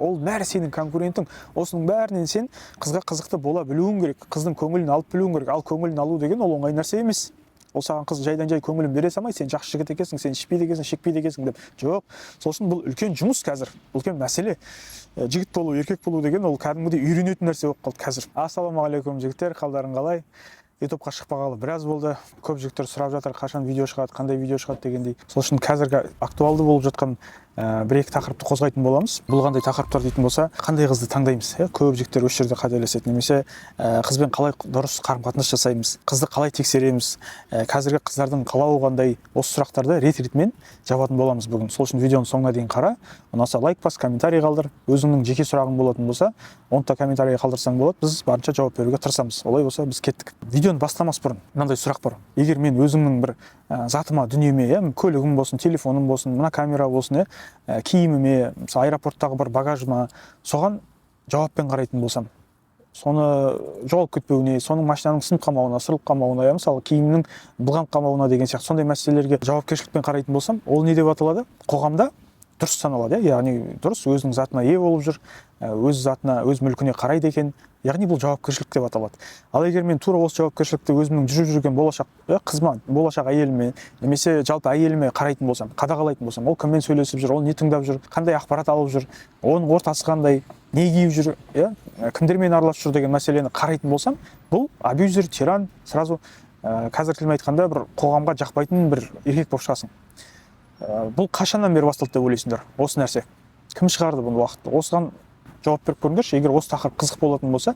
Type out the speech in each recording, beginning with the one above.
Ол бәрі сенің конкурентің. Осының бәрінен сен қызға қызықты бола білуің керек, қыздың көңілін алып білуің керек. Ал көңілін алу деген ол оңай нәрсе емес. Ол саған қыз жайдан жай көңілін бере салмай, сен жақсы жігіт екенсің, сен ішпейді екенсің, шекпейді екенсің деп. Жоқ. Сол үшін бұл үлкен жұмыс қазір, үлкен мәселе. Жігіт болу, еркек болу деген ол кәдімгідей үйренетін нәрсе болып қалды қазір. Ассалаумағалейкум жігіттер, қалдарың қалай? Ютубқа шықпағалы біраз болды. Көп жігіттер сұрап жатыр, қашан видео шығады, қандай видео шығады дегендей. Сол үшін қазіргі актуалды болып жатқан бір-екі тақырыпты қозғайтын боламыз. Бұл қандай тақырыптар дейтін болса, қандай қызды таңдаймыз? Көп жігіттер осы жерде қателеседі. Немесе қызбен қалай дұрыс қарым-қатынас жасаймыз? Қызды қалай тексереміз? Қазіргі қыздардың қалауы қандай? Осы сұрақтарды рет-ретімен жабатын боламыз бүгін. Сол үшін видеоның соңына дейін қара. Ұнаса лайк бас, комментарий қалдыр. Өзіңнің жеке сұрағың болатын болса, оны да комментарий қалдырсаң болады. Біз барынша жауап беруге тырысамыз. Олай болса біз кеттік. Видеоны бастамас бұрын мынандай сұрақ бар. Егер мен өзімнің бір затыма, дүниеме, көлігім болсын, телефоным болсын, мына камера болсын, киіміме, мысалы аэропорттағы бір багажыма, соған жауаппен қарайтын болсам, соны жоғалып кетпеуіне, соның машинаның сынып қалмауына, сырылып қалмауына, мысалы киімнің былғанып қалмауына деген сияқты сондай мәселелерге жауапкершілікпен қарайтын болсам, ол не деп аталады? Қоғамда дұрыс саналады, яғни дұрыс, өзінің затына ие болып жүр, өз затына, өз мүлкіне қарайды екен, яғни бұл жауапкершілік деп аталады. Ал егер мен тура осы жауапкершілікті өзімнің жүріп жүрген болашақ қызыма, болашақ әйеліме, немесе жалпы әйеліме қарайтын болсам, қадағалайтын болсам, ол кіммен сөйлесіп жүр, ол не тыңдап жүр, қандай ақпарат алып жүр, оның ортасы қандай, не киіп жүр, кімдермен араласып жүр деген мәселені қарайтын болсам, бұл абьюзер, тиран, сразу қазір тілмен айтқанда бір қоғамға жақпайтын бір еркек болып шығасың. Бұл қашаннан бері басталды деп ойлайсыңдар? Осы нәрсе кім шығарды бұл уақытта? Осыған жауап беріп көріңдерші, егер осы тақырып қызық болатын болса.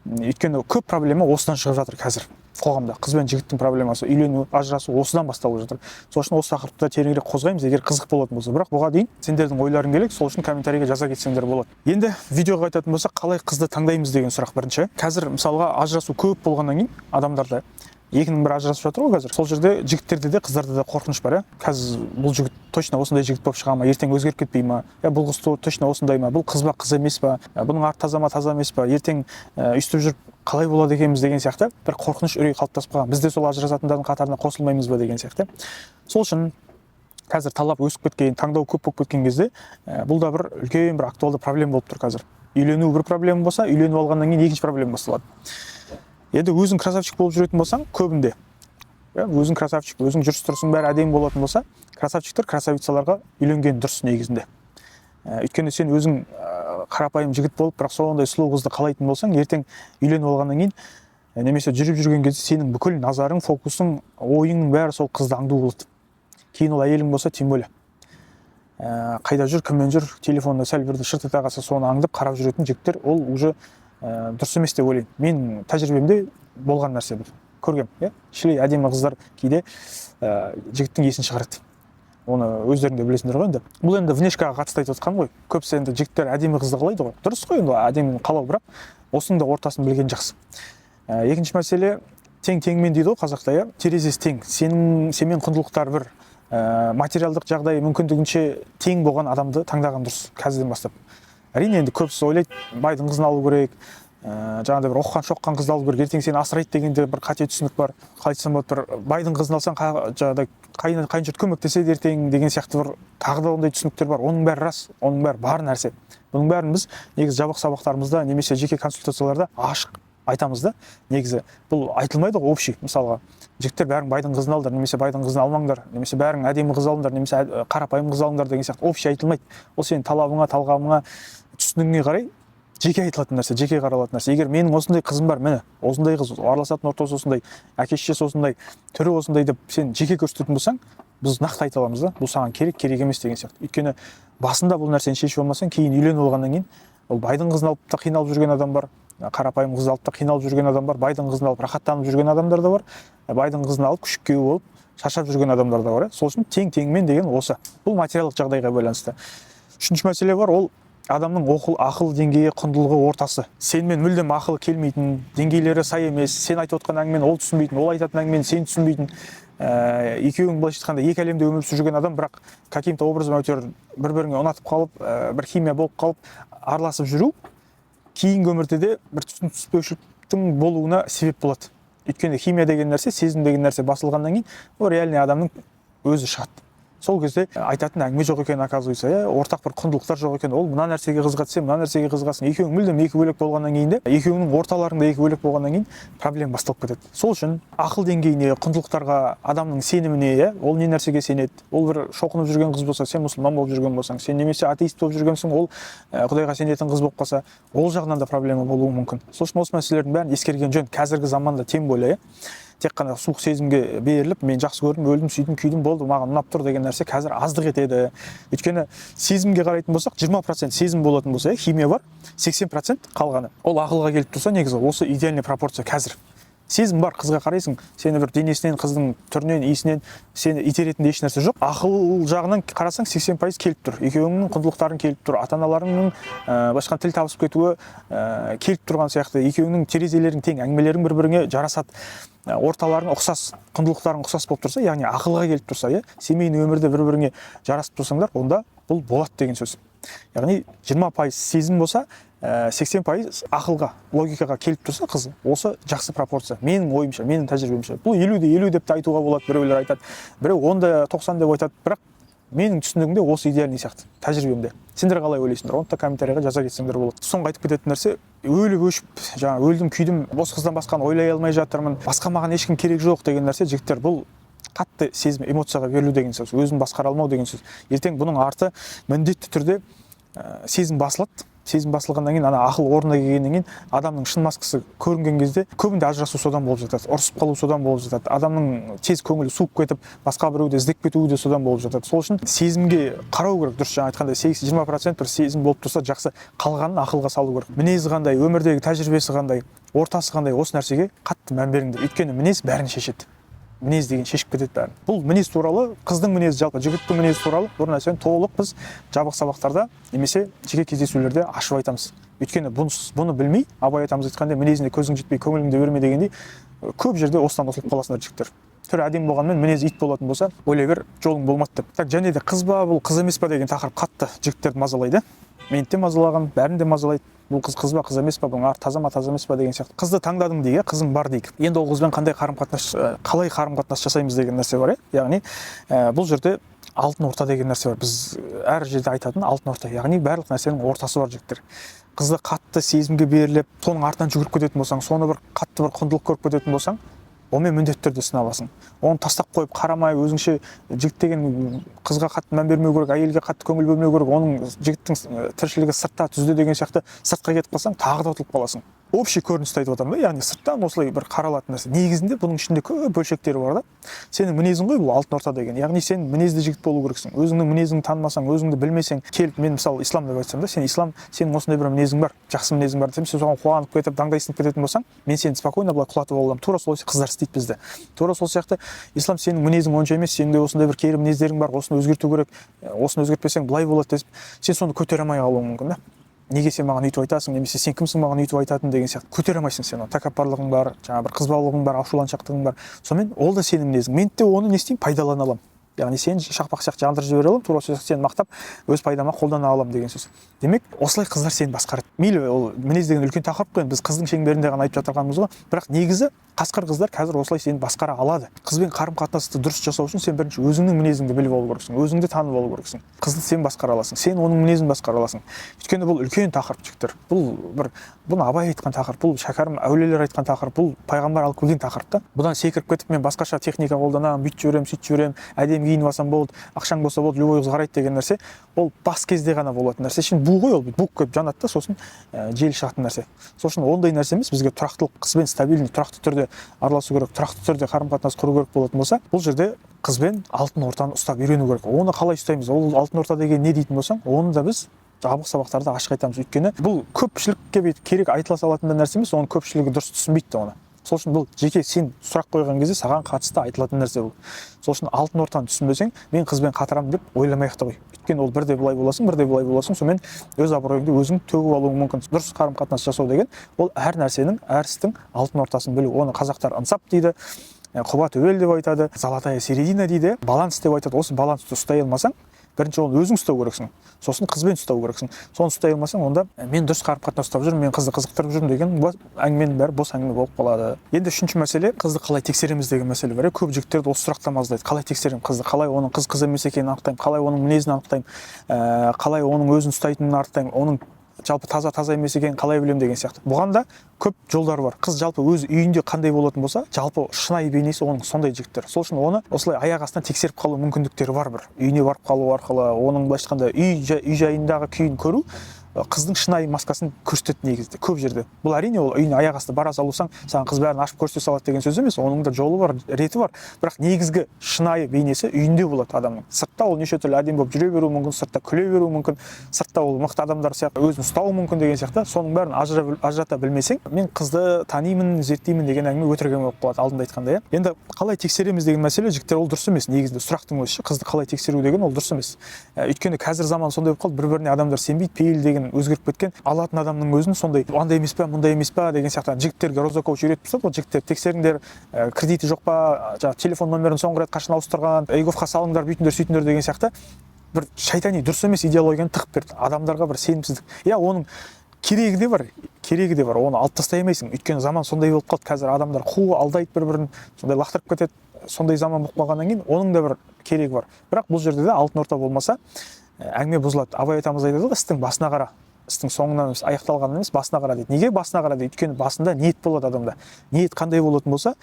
Өйткені көп проблема осыдан шығып жатыр қазір қоғамда. Қыз бен жігіттің проблемасы, үйлену, ажырасу осыдан басталып жатыр. Сол үшін осы тақырыпты тереңірек қозғаймыз, егер қызық болатын болса. Бірақ бұған дейін сендердің ойларың керек, сол үшін комментарийге жаза кетсеңдер болады. Енді видеоға айтатын болсақ, қалай қызды таңдаймыз деген сұрақ бірінші. Қазір мысалға ажырасу көп болғаннан кейін адамдарда екінің бірі ажырасып жатыр ғой қазір. Сол жерде жігіттерде де қыздарда да қорқыныш бар, қазір бұл жігіт точно осындай жігіт болып шыға ма, ертең өзгеріп кетпей ма, бұл қыз точно осындай ма, бұл қыз ба, қыз емес па, бұның арты таза ма, таза емес па, ертең өйстіп жүріп қалай болады екенбіз деген сияқты бір қорқыныш үрей қалыптасып қалған. Біз де сол ажырасатындардың қатарына қосылмаймыз ба деген сияқты. Сол үшін қазір талап өсіп кеткен, таңдау көп болып кеткен кезде бұл да бір үлкен бір актуалды проблема болып тұр қазір. Үйлену бір проблема болса, үйленіп алғаннан кейін екінші проблема басталады. Енді өзің красавчик болып жүретін болсаң, көбінде өзің красавчик, өзің жүріс-тұрысың бәрі әдемі болатын болса, красавчиктер красавицаларға үйленген дұрыс негізінде. Өйткені сен өзің қарапайым жігіт болып, бірақ сондай сұлу қызды қалайтын болсаң, ертең үйленіп алғаннан кейін, немесе жүріп жүрген кезде сенің бүкіл назарың, фокусың, ойыңның бәрі сол қызды аңду болады. Кейін ол әйелің болса, тем более. Қайда жүр, кіммен жүр, телефонда сәл бірді шыртыта қалса, соны аңдып қарап жүретін жігіттер, ол уже дұрыс емес деп ойлаймын. Мен тәжірибемде болған нәрсе бұл. Көргем, шілей әдемі қыздар кейде жігіттің есін шығарады. Оны өздерің де білесіңдер ғой енді. Бұл енді внешкаға қатысты айтып отқан ғой. Көбісі енді жігіттер әдемі қызды қалайды ғой. Дұрыс қой енді әдемі қалау, бірақ осының да ортасын білген жақсы. Екінші мәселе, тең-теңмен дейді ғой қазақта, терезесі тең. Сенмен құндылықтар бір, материалдық жағдай мүмкіндігінше тең болған адамды таңдаған дұрыс қазірден бастап. Әрине енді көбісі ойлайды, байдың қызын алу керек, жаңағыдай бір оққан-шоққан қызды алу керек, ертең сені асырайды дегенде бір қате түсінік бар. Қалай айтсам болады, бір байдың қызын алсаң, жаңағыдай қайын жұрт көмектеседі ертең деген сияқты бір тағы да ондай түсініктер бар. Оның бәрі рас, оның бәрі бар нәрсе. Бұның бәрін біз негізі жабық сабақтарымызда немесе жеке консультацияларда ашық айтамыз да. Негізі бұл айтылмайды ғой общий. Мысалға, жігіттер бәрің байдың қызын алдар, немесе байдың қызын алмаңдар, немесе бәрің әдемі қыз алыңдар, немесе қарапайым қыз алыңдар деген сияқты общий айтылмайды. Ол сенің талабыңа, талғамыңа, түсінігіңе қарай жеке айтылатын нәрсе, жеке қаралатын нәрсе. Егер менің осындай қызым бар, міне, осындай қыз, араласатын ортасы осындай, әке-шешесі осындай, түрі осындай деп сен жеке көрсететін болсаң, біз нақты айта аламыз да, бұл саған керек, керек емес деген сияқты. Өйткені басында бұл нәрсені шешіп алмасаң, кейін үйленіп алғаннан кейін, ол байдың қызын алып та қиналып жүрген адам бар, қарапайым қызды алып та қиналып жүрген адам бар, байдың қызын алып рахаттанып жүрген адамдар да бар, байдың қызын алып күшік күйеу болып шаршап жүрген адамдар да бар. Сол үшін тең-теңмен деген осы. Бұл материалдық жағдайға байланысты. Үшінші мәселе бар, ол адамның ақыл деңгейі, құндылығы ортасы. Сенмен мүлдем ақылы келмейтін, деңгейлері сай емес, сен айтып отқан әңгімені ол түсінбейтін, ол айтатын әңгімені сен түсінбейтін, екеуің былайша айтқанда екі әлемде өмір сүріп жүрген адам, бірақ каким-то образом әйтеуір бір-біріңе ұнатып қалып, бір химия болып қалып, араласып жүру кейінгі өмірде де бір түсініспеушіліктің болуына себеп болады. Өйткені химия деген нәрсе, сезім деген нәрсе басылғаннан кейін, ол реальный адамның өзі шығады. Сол кезде айтатын әңгіме жоқ екен, оказывается, ортақ бір құндылықтар жоқ екен. Ол мына нәрсеге қызығады, сен мына нәрсеге қызығасың. Екеуің мүлдем екі бөлек болғаннан кейін де, екеуіңнің орталарыңда екі бөлек болғаннан кейін проблема басталып кетеді. Сол үшін ақыл деңгейіне, құндылықтарға, адамның сеніміне, ол не нәрсеге сенеді. Ол бір шоқынып жүрген қыз болса, сен мұсылман болып жүрген болсаң, сен немесе атеист болып жүргенсің, ол Құдайға сенетін қыз болып қалса, ол жағынан да проблема болуы мүмкін. Сол үшін осы мәселелердің бәрін ескерген жөн. Қазіргі заманда тем более тек қана суық сезімге беріліп, мен жақсы көрдім, өлдім, сөйдім, күйдім, болды, маған ұнап тұр деген нәрсе қазір аздық етеді. Өйткені сезімге қарайтын болсақ, 20% сезім болатын болса, химия бар, 80% қалғаны. Ол ақылға келіп тұрса, негізі осы идеальный пропорция қазір. Сезім бар, қызға қарайсың, сені бір денесінен, қыздың түрінен, иісінен сені итеретін еш нәрсе жоқ. Ақыл жағынан қарасаң 80% келіп тұр. Екеуіңнің құндылықтарың келіп тұр, ата-аналарыңның басқа тіл табысып кетуі келіп тұрған сияқты. Екеуіңнің терезелерің тең, әңгімелерің бір-біріңе жарасады. Орталарың ұқсас, құндылықтарың ұқсас болып тұрса, яғни ақылға келіп тұрса, семейный өмірде бір-біріңе жарасып тұрсаңдар, онда бұл болады деген сөз. Яғни 20% сезім болса, 80% ақылға, логикаға келіп тұрса қыз, осы жақсы пропорция. Менің ойымша, менің тәжірибемше. Бұл 50-50 деп те айтуға болады, біреулер айтады. Біреу 10-90 деп айтады, бірақ менің түсінігімде осы идеальный сияқты, тәжірибемде. Сендер қалай ойлайсыңдар? Оны да комментарийға жаза кетсеңдер болады. Соңғы айтып кететін нәрсе, өліп өшіп, жаңа өлдім, күйдім, осы қыздан басқаны ойлай алмай жатырмын, басқа маған ешкім керек жоқ деген нәрсе, жігіттер, бұл қатты сезім, эмоцияға берілу деген сөз, өзін басқара алмау деген сөз. Ертең бұның арты міндетті түрде сезім басылады. Сезім басылғаннан кейін, ана ақыл орнына келгеннен кейін, адамның шын маскасы көрінген кезде көбінде ажырасу содан болып жатады, ұрысып қалу содан болып жатады, адамның тез көңілі суып кетіп, басқа біреуді іздеп кетуі де содан болып жатады. Сол үшін сезімге қарау керек, дұрыс жаңа айтқандай 20% бір сезім болып тұрса жақсы, қалғанын ақылға салу керек. Мінезі қандай, өмірдегі тәжірибесі қандай, ортасы қандай, осы нәрсеге қатты мән беріңдер. Өйткені мінез бәрін шешеді. Мінез деген шешіп кетеді бәрін. Бұл мінез туралы, қыздың мінезі, жалпы жігіттің мінезі туралы бір нәрсені толық біз жабық сабақтарда немесе жеке кездесулерде ашып айтамыз. Өйткені бұны білмей, абай атамыз айтқандай, мінезіне көзің жетпей, көңіліңді берме дегендей, көп жерде осыдан ұтылып қаласыңдар жігіттер. Түрі әдемі болғанмен мінезі ит болатын болса, ойлай бер, жолың болмады деп. Так, және де қыз ба, бұл қыз емес па деген тақырып қатты жігіттерді мазалайды. Мені де мазалаған, бәрін де мазалайды. Бұл қыз ба, қыз емес па, бұның ар таза ма, таза емес па деген сияқты. Қызды таңдадың дейік, қызың бар дейік. Енді ол қызбен қалай қарым-қатынас жасаймыз деген нәрсе бар, яғни бұл жерде алтын орта деген нәрсе бар. Біз әр жерде айтатын алтын орта, яғни барлық нәрсенің ортасы бар жігіттер. Қызды қатты сезімге беріліп, соның артынан жүгіріп кететін болсаң, соны бір қатты бір құндылық көріп кететін болсаң, онымен міндетті түрде сынабасың. Оны тастап қойып қарамай, өзіңше жігіт деген қызға қатты мән бермеу керек, әйелге қатты көңіл бөлмеу керек, оның жігіттің тіршілігі сыртта, түзде деген сияқты сыртқа кетіп қалсаң, тағы да ұтылып қаласың. Общий көріністі айтып отырмын, яғни сырттан осылай бір қаралатын нәрсе. Негізінде бұның ішінде көп бөлшектері бар да. Сенің мінезің ғой бұл алтын орта деген. Яғни сен мінезді жігіт болу керексің. Өзіңнің мінезіңді танымасаң, өзіңді білмесең, келіп мен мысалы ислам деп айтсам да, сен ислам, сенің осындай бір мінезің бар, жақсы мінезің бар десем, сен соған қуанып кетіп, даңдайсынып кететін болсаң, мен сені спокойно былай құлатып аламын. Тура сол қыздар істейді бізді. Тура сол сияқты ислам сенің мінезің онша емес, сенде осындай бір кері мінездерің бар, осыны өзгерту керек, осыны өзгертпесең былай болады деп, сен соны көтере алмай қалуың мүмкін да. Неге сен маған үйтіп айтасың, немесе сен кімсің маған үйтіп айтатын деген сияқты көтере алмайсың сен. Тәкаппарлығың бар, жаңағы бір қызбалығың бар, ашуланшақтығың бар. Сонымен ол да сенің мінезің. Мен де оны не істеймін, пайдалана аламын. Яғни сен шақпақ сияқты жандырып жібере аламын, тура сол сені мақтап өз пайдама қолдана аламын деген сөз. Демек, осылай қыздар сені басқарады. Мейлі ол мінез деген үлкен тақырып қой, біз қыздың шеңберінде ғана айтып жатырғанымыз ғой, бірақ негізі қасқыр қыздар қазір осылай сені басқара алады. Қызбен қарым-қатынасты дұрыс жасау үшін сен бірінші өзіңнің мінезіңді біліп алу керексің, өзіңді танып алу керексің. Қызды сен басқара аласың, сен оның мінезін басқара аласың. Өйткені бұл үлкен тақырып жігіттер. Бұны Абай айтқан тақырып, бұл шәкәрім әулиелер айтқан тақырып, бұл пайғамбар алып келген тақырып та. Бұдан секіріп кетіп мен басқаша техника қолданамын, бүйтіп жіберемін, сөйтіп жіберемін, әдемі киініп алсам болды, ақшаң болса болды, любой қыз қарайды деген нәрсе, ол бас кезде ғана болатын нәрсе. Шын бу ғой ол, бук көп жанады да, сосын жел шығатын нәрсе. Сол үшін ондай нәрсе емес, бізге тұрақтылық, қызбен стабильный, тұрақты түрде араласу керек, тұрақты түрде қарым-қатынас құру керек болатын болса, бұл жерде қызбен алтын ортаны ұстап үйрену керек. Оны қалай ұстаймыз? Ол алтын орта деген не дейтін болсаң, оны да біз жабық сабақтарда ашық айтамыз. Өйткені бұл көпшілікке керек айтыла салатын нәрсе емес, оның көпшілігі дұрыс түсінбейді оны. Сол үшін бұл жеке сен сұрақ қойған кезде саған қатысты айтылатын нәрсе бұл. Сол үшін алтын ортаны түсінбесең, мен қызбен қатырамын деп ойламай-ақ та қой. Өйткені ол бірде былай боласың, бірде былай боласың, сонымен өз абыройыңды өзің төгіп алуың мүмкін. Дұрыс қарым-қатынас жасау деген ол әр нәрсенің, әр істің алтын ортасын білу. Оны қазақтар ынсап дейді, құба төбел деп айтады, золотая середина дейді, баланс деп айтады. Осы балансты ұстай алмасаң, бірінші оны өзің ұстау керексің, сосын қызбен ұстау керексің. Соны ұстай алмасаң, онда мен дұрыс қарым-қатынас ұстап жүрмін, мен қызды қызықтырып жүрмін деген әңгіменің бәрі бос әңгіме болып қалады. Енді үшінші мәселе, қызды қалай тексереміз деген мәселе бар. Көп жігіттерді осы сұрақта мазалайды. Қалай тексеремін қызды, қалай оның қыз емес екенін анықтаймын, қалай оның мінезін анықтаймын, қалай оның өзін ұстайтынын анықтаймын, оның жалпы таза емес екенін қалай білемін деген сияқты. Бұған да көп жолдар бар. Қыз жалпы өз үйінде қандай болатын болса, жалпы шынайы бейнесі оның сондай жігіттер. Сол үшін оны осылай аяқ астынан тексеріп қалу мүмкіндіктері бар бір. Үйіне барып қалу арқылы, оның былайша айтқанда үй жайындағы күйін көру қыздың шынайы маскасын көрсетеді негізінде көп жерде. Бұл әрине ол үйіне аяқ асты бара салсаң, саған қыз бәрін ашып көрсете салады деген сөз емес. Оның да жолы бар, реті бар. Бірақ негізгі шынайы бейнесі үйінде болады адамның. Сыртта ол неше түрлі әдемі болып жүре беруі мүмкін, сыртта күле беруі мүмкін, сыртта ол мықты адамдар сияқты өзін ұстауы мүмкін деген сияқты. Соның бәрін ажырата білмесең, мен қызды танимын, зерттеймін деген әңгіме өтірік болып қалады, алдында айтқандай. Енді қалай тексереміз деген мәселе, жігіттер, ол дұрыс емес. Негізінде сұрақтың өзі қызды қалай тексеру деген ол дұрыс емес. Өйткені қазір заман сондай болып қалды, бір-біріне адамдар сенбейді, пейіл деген өзгеріп кеткен. Алатын адамның өзін сондай андай емес па, мұндай емес па деген сияқты жігіттерге розыкович үйретіп тастады. Ол жігіттер тексеріңдер, кредиті жоқ па, телефон номерін соңғы рет қашан ауыстырған, эгофқа салыңдар, бүйтіңдер, сөйтіңдер деген сияқты бір шайтани дұрыс емес идеологияны тығып берді. Адамдарға бір сенімсіздік. Оның керегі де бар, оны алып тастай алмайсың. Өйткені заман сондай болып қалды. Қазір адамдар алдайды бір-бірін, сондай лақтырып кетеді. Сондай заман болып қалғаннан кейін оның да бір керегі бар. Бірақ бұл жерде де алтын орта болмаса, әңгіме бұзылады. Абай атамыз айтады ғой, істің басына қара, істің соңынан емес, аяқталғаннан емес, басына қара дейді. Неге басына қара дейді? Өйткені басында ниет болады адамда. Ниет қандай болатын болса,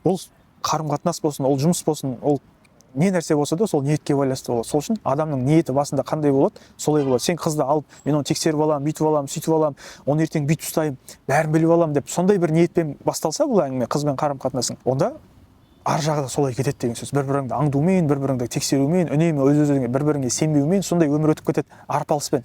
ол қарым-қатынас болсын, ол жұмыс болсын, ол не нәрсе болса да сол ниетке байланысты болады. Сол үшін адамның ниеті басында қандай болады, солай болады. Сен қызды алып, мен оны тексеріп аламын, бүйтіп аламын, сөйтіп аламын, оны ертең бүйтіп ұстаймын, бәрін біліп аламын деп сондай бір ниетпен басталса бұл әңгіме, қызбен қарым-қатынасың, онда ар жағы да солай кетеді деген сөз. Бір-біріңді аңдумен, бір-біріңді тексерумен, үнемі өз-өзіңе бір-біріңе сенбеумен сондай өмір өтіп кетеді, арпалыспен.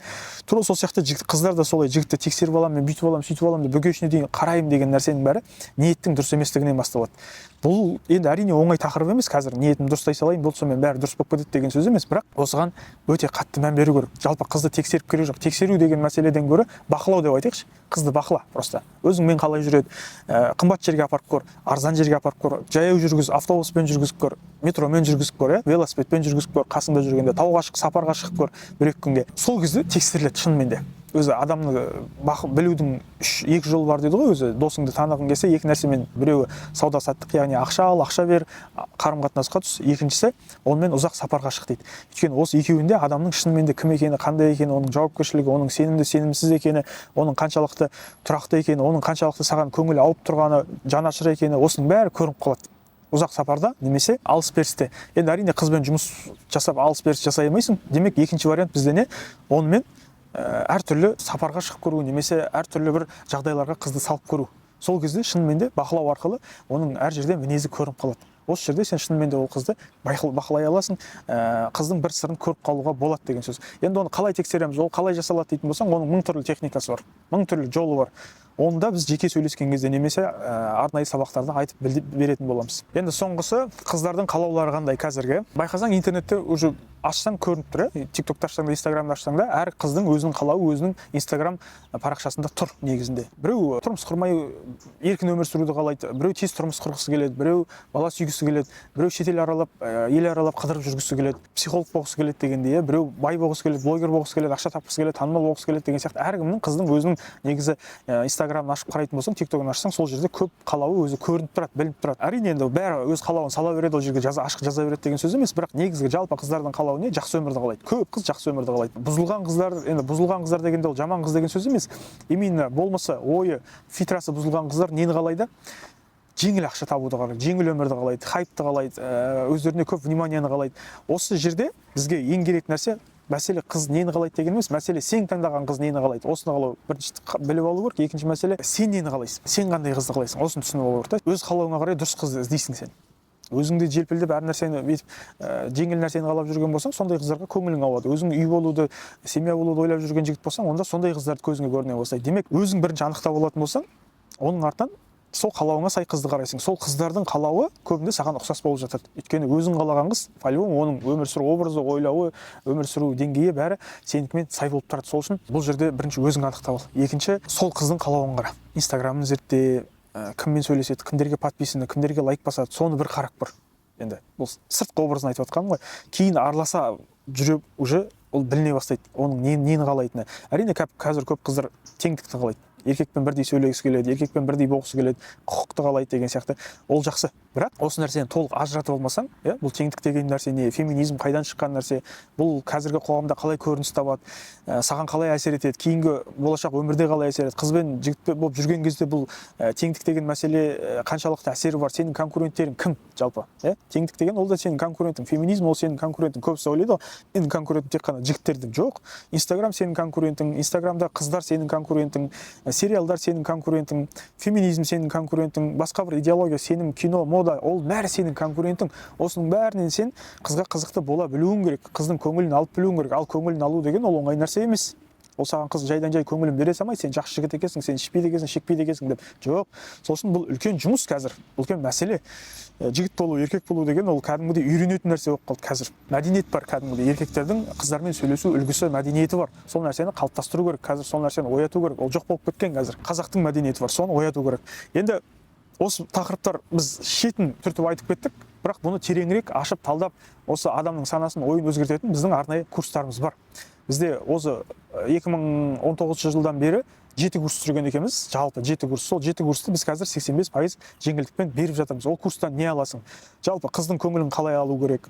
Тура сол сияқты қыздар да солай жігітті тексеріп аламын, мен бүйтіп аламын, сөйтіп аламын деп бөгешіне дейін қараймын деген нәрсенің бәрі ниеттің дұрыс еместігінен басталады. Бұл енді әрине оңай тақырып емес, қазір ниетімді дұрыстай салайын, бұл сонымен бәрі дұрыс болып кетеді деген сөз емес, бірақ осыған өте қатты мән беру керек. Жалпы қызды тексеріп керек жоқ. Тексеру деген мәселеден гөрі бақылау деп айтайықшы. Қызды бақыла просто. Өзіңмен қалай жүреді, қымбат жерге апарып көр, арзан жерге апарып көр, жаяу жүргіз, автобуспен жүргізіп көр, метромен жүргізіп көр, велосипедпен жүргізіп көр, қасыңда жүргенде тауға шық, сапарға шығып көр бір-екі күнге. Сол кезде тексеріледі шынымен де. Өзі адамны білудің екі жолы бар дейді ғой, өзі досыңды танығың келсе, екі нәрсемен, біреуі сауда саттық, яғни ақша ал, ақша бер, қарым-қатынасқа түс, екіншісі онымен ұзақ сапарға шық дейді. Өйткені осы екеуінде адамның шынымен де кім екені, қандай екені, оның жауапкершілігі, оның сенімді, сенімсіз екені, оның қаншалықты тұрақты екені, оның қаншалықты саған көңіл ауып тұрғаны, жанашыр екені, осының бәрі көрініп қалады. Ұзақ сапарда немесе алыс-берісте. Енді әрине қызбен жұмыс жасап алыс-беріс жасай алмайсың. Демек екінші вариант бізде не? Онымен әртүрлі сапарға шығып көру немесе әртүрлі бір жағдайларға қызды салып көру. Сол кезде шынымен де бақылау арқылы оның әр жерде мінезі көрініп қалады. Осы жерде сен шынымен де ол қызды бақылай аласың, қыздың бір сырын көріп қалуға болады деген сөз. Енді оны қалай тексереміз, ол қалай жасалады дейтін болсаң, оның мың түрлі техникасы бар, мың түрлі жолы бар. Оны да біз жеке сөйлескен кезде немесе арнайы сабақтарда айтып беретін боламыз. Енді соңғысы, қыздардың қалаулары қандай қазіргі. Байқасаң интернетте уже ашсаң көрініп тұр, TikTok'та ашсаң да, Instagram'да ашсаң да, әр қыздың өзінің қалауы өзінің Instagram парақшасында тұр негізінде. Біреу тұрмыс құрмай еркін өмір сүруді қалайды, біреу тез тұрмыс құрғысы келеді, біреу бала сүйгісі келеді, біреу шетел аралап, ел аралап қыдырып жүргісі келеді, психолог болғысы келеді дегендей, біреу бай болғысы келеді, блогер болғысы келеді, ақша тапқысы келеді, танымал болғысы келеді деген сияқты әркімнің қыздың өзінің негізі Instagram'ын ашып қарайтын болсаң, TikTok'ын ашсаң, сол жерде көп қалауы өзі көрініп тұрады, білініп тұрады. Әрине енді бәрі өз қалауын сала береді, ол жерге ашық жаза береді деген сөз емес, бірақ негізгі жалпы қыздардың қалауы не? Жақсы өмірді қалайды. Көп қыз жақсы өмірді қалайды. Бұзылған қыздар дегенде ол жаман қыз деген сөз емес. Именно болмысы, ойы, фитрасы бұзылған қыздар нені қалайды? Жеңіл ақша табуды қалайды, жеңіл өмірді қалайды, хайпты қалайды, өздеріне көп вниманияны қалайды. Осы жерде бізге ең керек нәрсе мәселе қыз нені қалайды деген емес, мәселе сен таңдаған қыз нені қалайды. Осыны қалау бірінші біліп алу керек. Екінші мәселе сен нені қалайсың, сен қандай қызды қалайсың, осыны түсініп алу керек. Өз қалауыңа қарай дұрыс қызды іздейсің сен. Өзіңді желпілдеп әр нәрсені жеңіл нәрсені қалап жүрген болсаң, сондай қыздарға көңілің ауады. Өзің үй болуды, семья болуды ойлап жүрген жігіт болсаң, онда сондай қыздарды көзіңе көріне бастайды. Демек, өзің бірінші анықтап алатын болсаң, оның артынан сол қалауыңа сай қызды қарайсың. Сол қыздардың қалауы көбінде саған ұқсас болып жатады. Өйткені өзің қалаған қыз, по-любому оның өмір сүру образы, ойлауы, өмір сүру деңгейі бәрі сенікімен сай болып тұрады. Сол үшін бұл жерде бірінші өзің анықтап ал. Екінші, сол қыздың қалауын қара. Инстаграмын зертте, кіммен сөйлеседі, кімдерге подписаны, кімдерге лайк басады, соны бір қарап көр. Енді бұл сыртқы образын айтып жатқаным ғой. Кейін араласа жүріп уже ол біліне бастайды оның нені қалайтыны. Әрине қазір көп қыздар теңдікті қалайды, еркекпен бірдей сөйлегісі келеді, еркекпен бірдей болғысы келеді, құқықты қалайды деген сияқты. Ол жақсы, бірақ осы нәрсені толық ажыратып алмасаң, бұл теңдік деген нәрсе не, феминизм қайдан шыққан нәрсе, бұл қазіргі қоғамда қалай көрініс табады, саған қалай әсер етеді, кейінгі болашақ өмірде қалай әсер етеді, қыз бен жігіт болып жүрген кезде бұл теңдік деген мәселе қаншалықты әсері бар, сенің конкуренттерің кім жалпы? Теңдік деген ол да сенің конкурентің, феминизм ол сенің конкурентің. Көбісі ойлайды ғой, менің конкурентім тек қана жігіттердің. Жоқ, Инстаграм сенің конкурентің, Инстаграмда қыздар сенің конкурентің, сериалдар сенің конкурентің, феминизм сенің конкурентің, басқа бір идеология сенің, кино, мода, ол бәрі сенің конкурентің. Осының бәрінен сен қызға қызықты бола білуің керек, қыздың көңілін алып білуің керек. Ал көңілін алу деген ол оңай нәрсе емес. Ол саған қыз жайдан жай көңілін бере салмай, сен жақсы жігіт екенсің, сен ішпейді екенсің, шекпейді екенсің деп. Жоқ. Сосын бұл үлкен жұмыс қазір, үлкен мәселе. Жігіт болу, еркек болу деген ол кәдімгідей үйренетін нәрсе болып қалды қазір. Мәдениет бар кәдімгідей, еркектердің қыздармен сөйлесу үлгісі, мәдениеті бар. Сол нәрсені қалыптастыру керек, қазір сол нәрсені ояту керек. Ол жоқ болып кеткен қазір. Қазақтың мәдениеті бар, соны ояту керек. Енді осы тақырыптар біз шетін түртіп айтып кеттік, бірақ бұны тереңірек ашып талдап, осы адамның санасын, ойын өзгертетін біздің арнайы курстарымыз бар. Бізде осы 2019 жылдан бері 7 курс жүрген екенбіз, жалпы 7 курс. Сол 7 курсты біз қазір 85% жеңілдікпен беріп жатырмыз. Ол курстан не аласың? Жалпы қыздың көңілін қалай алу керек?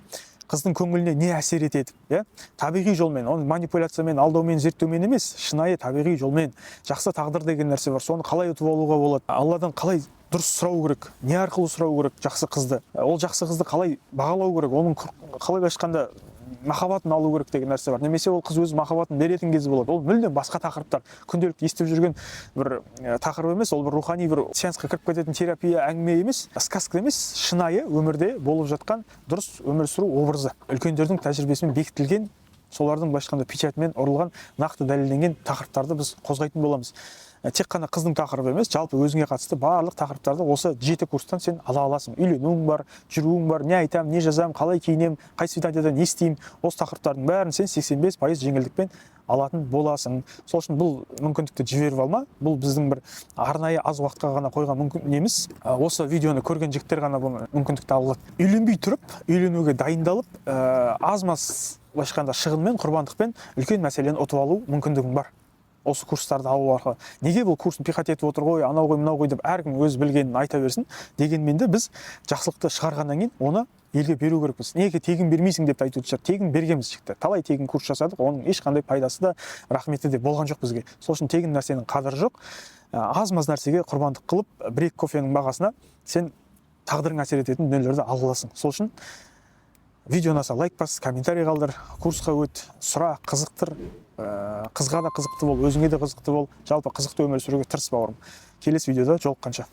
Қыздың көңіліне не әсер етеді? Табиғи жолмен, оны манипуляциямен, алдаумен, зерттеумен емес, шынайы табиғи жолмен. Жақсы тағдыр деген нәрсе бар. Соны қалай ұтып алуға болады? Алладан қалай дұрыс сұрау керек, не арқылы сұрау керек жақсы қызды? Ол жақсы қызды қалай бағалау керек? Оның қалай айтқанда махаббатын алу керек деген нәрсе бар. Немесе ол қыз өз махаббатын беретін кезі болады. Ол мүлдем басқа тақырыптар. Күнделікті естіп жүрген бір тақырып емес, ол бір рухани бір сеансқа кіріп кететін терапия әңгіме емес, сказка емес, шынайы өмірде болып жатқан дұрыс өмір сүру образы. Үлкендердің тәжірибесімен бекітілген, солардың былайша айтқанда печатьмен ұрылған, нақты дәлелденген тақырыптарды біз қозғайтын боламыз. Тек қана қыздың тақырыбы емес, жалпы өзіңе қатысты барлық тақырыптарды осы 7 курстан сен ала аласың. Үйленуің бар, жүруің бар, не айтам, не жазам, қалай киінем, қай свиданияда не істеймін, осы тақырыптардың бәрін сен 85% жеңілдікпен алатын боласың. Сол үшін бұл мүмкіндікті жіберіп алма. Бұл біздің бір арнайы аз уақытқа ғана қойған неміз. Осы видеоны көрген жігіттер ғана бұл мүмкіндікті ала алады. Үйленбей тұрып, үйленуге дайындалып, аз-маз былайша айтқанда шығынмен, құрбандықпен үлкен мәселені ұтып алу мүмкіндігің бар. Осы курстарды алу арқылы. Неге бұл курсын пихат етіп отыр ғой, анау ғой, мынау ғой деп әркім өз білгенін айта берсін. Дегенмен де біз жақсылықты шығарғаннан кейін оны елге беру керекпіз. Неге тегін бермейсің деп айтуды шығар. Тегін бергенбіз шықты. Талай тегін курс жасадық, оның ешқандай пайдасы да, рахметі де болған жоқ бізге. Сол үшін тегін нәрсенің қадірі жоқ. Аз-маз нәрсеге құрбандық қылып, бір екі кофенің бағасына сен тағдырың әсер ететін дүниелерді ала аласың. Сол үшін видеоны аса лайк бас, комментарий қалдыр, курсқа өт, сұра, қызықтыр. Қызға да қызықты бол, өзіңе де қызықты бол. Жалпы қызықты өмір сүруге тырыс бауырым. Келесі видеода жолыққанша.